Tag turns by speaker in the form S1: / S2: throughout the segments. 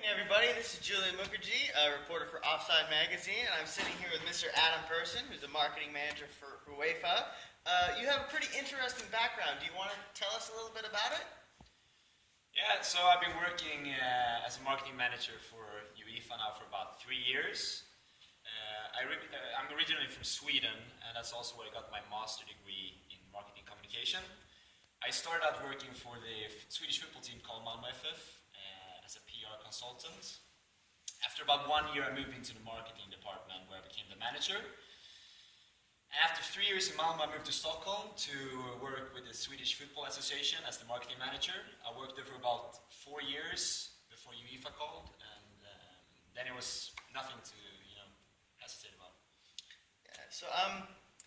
S1: evening, everybody. This is Julian Mukherjee, a reporter for Offside Magazine, and I'm sitting here with Mr. Adam Person, who's the marketing manager for UEFA. You have a pretty interesting background. Do you want to tell us a little bit about it?
S2: Yeah, so I've been working as a marketing manager for UEFA now for about 3 years. I'm originally from Sweden, and that's also where I got my master degree in marketing communication. I started out working for the Swedish football team called Malmö FF as a PR consultant. After about 1 year, I moved into the marketing department where I became the manager. After 3 years in Malmö, I moved to Stockholm to work with the Swedish Football Association as the marketing manager. I worked there for about 4 years before UEFA called, and then it was nothing to hesitate about.
S1: Yeah,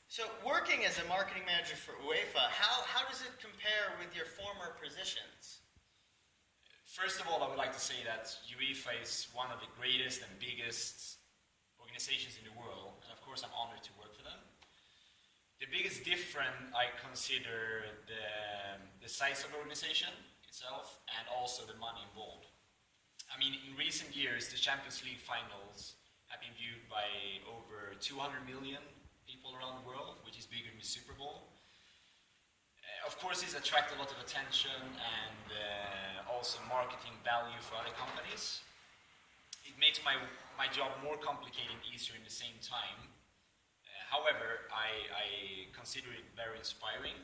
S1: so working as a marketing manager for UEFA, how does it compare with your former positions?
S2: First of all, I would like to say that UEFA is one of the greatest and biggest organizations in the world, and of course I'm honored to work for them. The biggest difference I consider the size of the organization itself and also the money involved. I mean, in recent years, the Champions League finals have been viewed by over 200 million people around the world, which is bigger than the Super Bowl. Of course, this attracts a lot of attention and also marketing value for other companies. It makes my job more complicated and easier in the same time. However, I consider it very inspiring,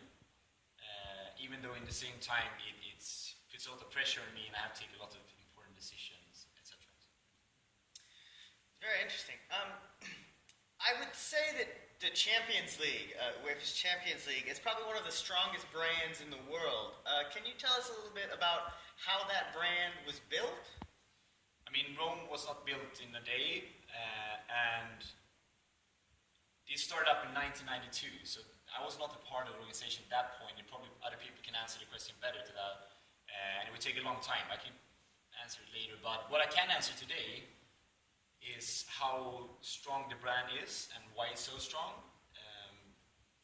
S2: even though in the same time it puts a lot of pressure on me and I have to take a lot of important decisions, etc.
S1: Very interesting. I would say that the Champions League, UEFA's Champions League, is probably one of the strongest brands in the world. Can you tell us a little bit about how that brand was built?
S2: I mean, Rome was not built in a day, and it started up in 1992, so I was not a part of the organization at that point, and probably other people can answer the question better to that, and it would take a long time. I can answer it later, but what I can answer today is how strong the brand is and why it's so strong.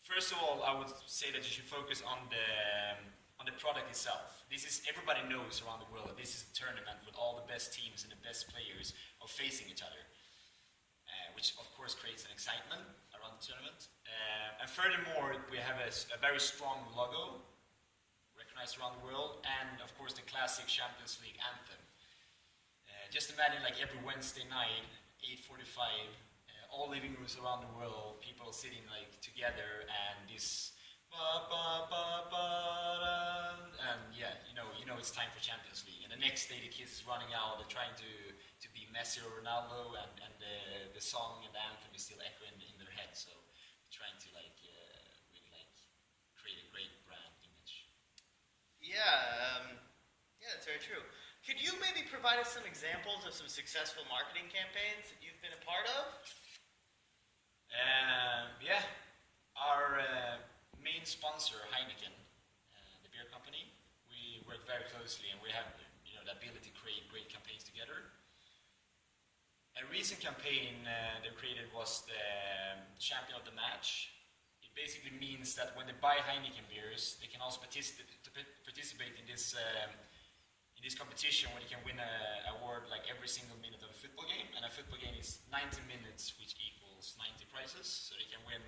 S2: First of all, I would say that you should focus on the product itself. Everybody knows around the world that this is a tournament with all the best teams and the best players are facing each other, which of course creates an excitement around the tournament. And furthermore, we have a very strong logo recognized around the world, and of course the classic Champions League anthem. Just imagine, like, every Wednesday night, 8:45, all living rooms around the world, people sitting like together, and this and yeah, you know it's time for Champions League. And the next day, the kids is running out, they're trying to be Messi or Ronaldo, and the song and the anthem is still echoing in their head. So we're trying to really create a great brand image.
S1: Yeah, that's very true. Could you maybe provide us some examples of some successful marketing campaigns that you've been a part of?
S2: Yeah, our main sponsor, Heineken, the beer company, we work very closely, and we have the ability to create great campaigns together. A recent campaign they created was the Champion of the Match. It basically means that when they buy Heineken beers, they can also participate in this competition where you can win an award like every single minute of a football game, and a football game is 90 minutes, which equals 90 prizes, so they can win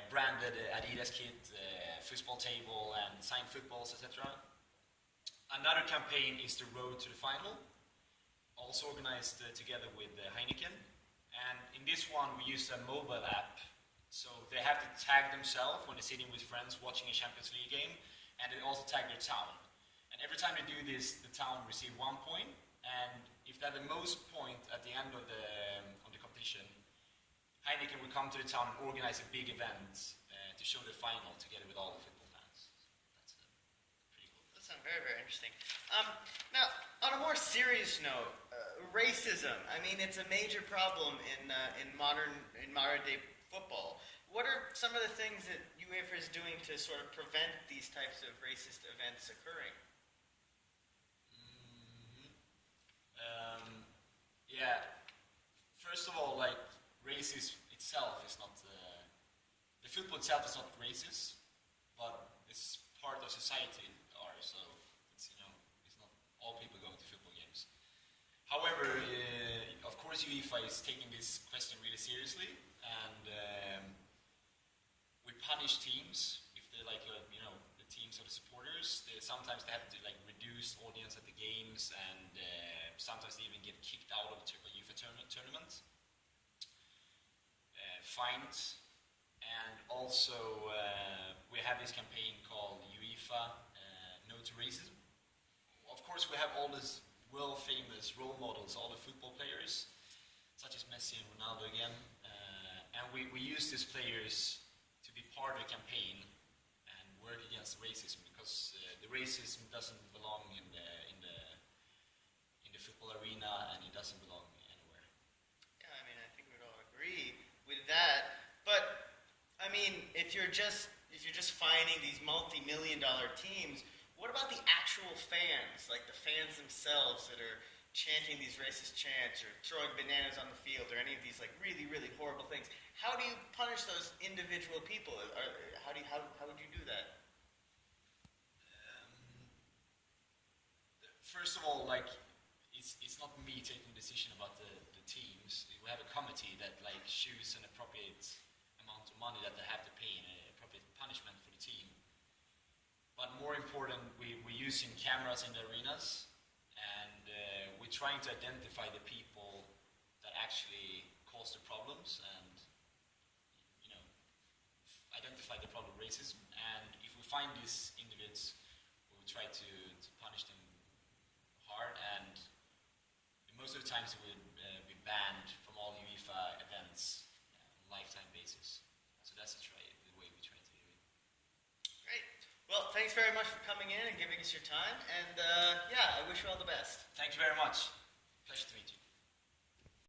S2: branded Adidas kit, football table, and signed footballs, etc. Another campaign is the Road to the Final, also organized together with Heineken, and in this one we use a mobile app, so they have to tag themselves when they're sitting with friends watching a Champions League game, and they also tag their town. And every time they do this, the town receives 1 point, and if they have the most point at the end of the competition, Heineken will come to the town and organize a big event to show the final together with all the football fans. That's pretty cool.
S1: That sounds very, very interesting. Now, on a more serious note, racism. I mean, it's a major problem in modern day football. What are some of the things that UEFA is doing to sort of prevent these types of racist events occurring?
S2: Yeah, first of all, racism itself is not, the football itself is not racist, but it's part of society so it's not all people going to football games. However, of course, UEFA is taking this question really seriously, and we punish teams if they like, the teams or the supporters. Sometimes they have to like reduce audience at the games, and sometimes they even get kicked out of typical UEFA tournaments, fines, and also we have this campaign called UEFA No to Racism. Of course, we have all these world famous role models, all the football players, such as Messi and Ronaldo again, and we use these players to be part of the campaign and work against racism, because the racism doesn't belong in the football arena, and it doesn't belong anywhere.
S1: Yeah, I mean, I think we'd all agree with that. But I mean, if you're just finding these multi-million-dollar teams, what about the actual fans, like the fans themselves that are chanting these racist chants or throwing bananas on the field or any of these like really, really horrible things? How do you punish those individual people? How would you do that?
S2: First of all, like it's not me taking the decision about the teams. We have a committee that like choose an appropriate amount of money that they have to pay and an appropriate punishment for the team. But more important, we're using cameras in the arenas, and we're trying to identify the people that actually cause the problems, and identify the problem of racism. And if we find these individuals, we will try to punish them hard, and most of the times it will be banned from all UEFA events on a lifetime basis. So that's the way we try to do it.
S1: Great. Well, thanks very much for coming in and giving us your time. And yeah, I wish you all the best.
S2: Thank you very much. Pleasure to meet you.